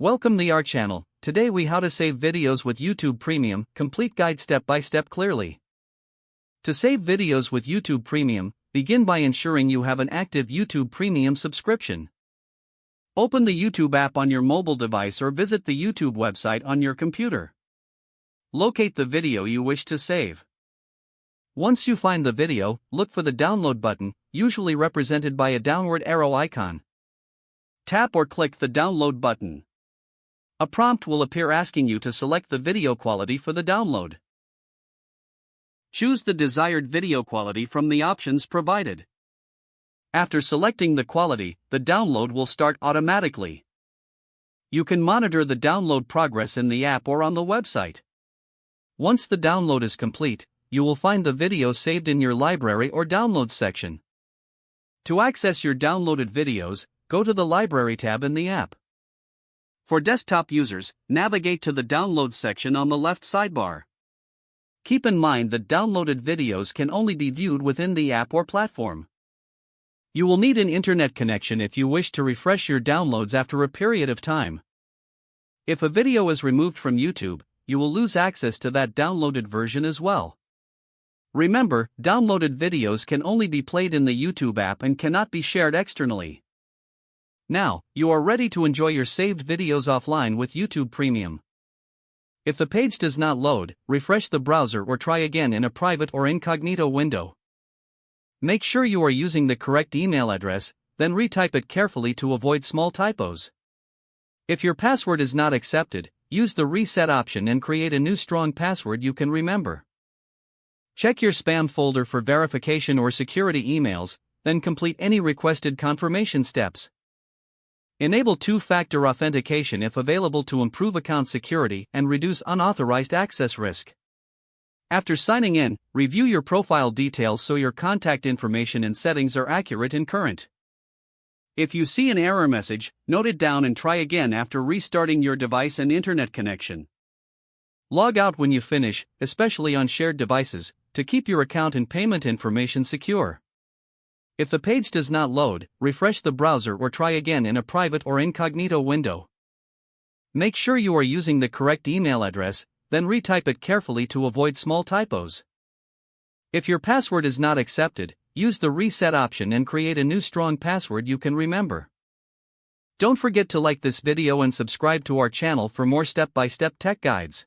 Welcome to our channel. Today we how to save videos with YouTube Premium, complete guide step by step clearly. To save videos with YouTube Premium, begin by ensuring you have an active YouTube Premium subscription. Open the YouTube app on your mobile device or visit the YouTube website on your computer. Locate the video you wish to save. Once you find the video, look for the download button, usually represented by a downward arrow icon. Tap or click the download button. A prompt will appear asking you to select the video quality for the download. Choose the desired video quality from the options provided. After selecting the quality, the download will start automatically. You can monitor the download progress in the app or on the website. Once the download is complete, you will find the video saved in your library or downloads section. To access your downloaded videos, go to the Library tab in the app. For desktop users, navigate to the Downloads section on the left sidebar. Keep in mind that downloaded videos can only be viewed within the app or platform. You will need an internet connection if you wish to refresh your downloads after a period of time. If a video is removed from YouTube, you will lose access to that downloaded version as well. Remember, downloaded videos can only be played in the YouTube app and cannot be shared externally. Now, you are ready to enjoy your saved videos offline with YouTube Premium. If the page does not load, refresh the browser or try again in a private or incognito window. Make sure you are using the correct email address, then retype it carefully to avoid small typos. If your password is not accepted, use the reset option and create a new strong password you can remember. Check your spam folder for verification or security emails, then complete any requested confirmation steps. Enable two-factor authentication if available to improve account security and reduce unauthorized access risk. After signing in, review your profile details so your contact information and settings are accurate and current. If you see an error message, note it down and try again after restarting your device and internet connection. Log out when you finish, especially on shared devices, to keep your account and payment information secure. If the page does not load, refresh the browser or try again in a private or incognito window. Make sure you are using the correct email address, then retype it carefully to avoid small typos. If your password is not accepted, use the reset option and create a new strong password you can remember. Don't forget to like this video and subscribe to our channel for more step-by-step tech guides.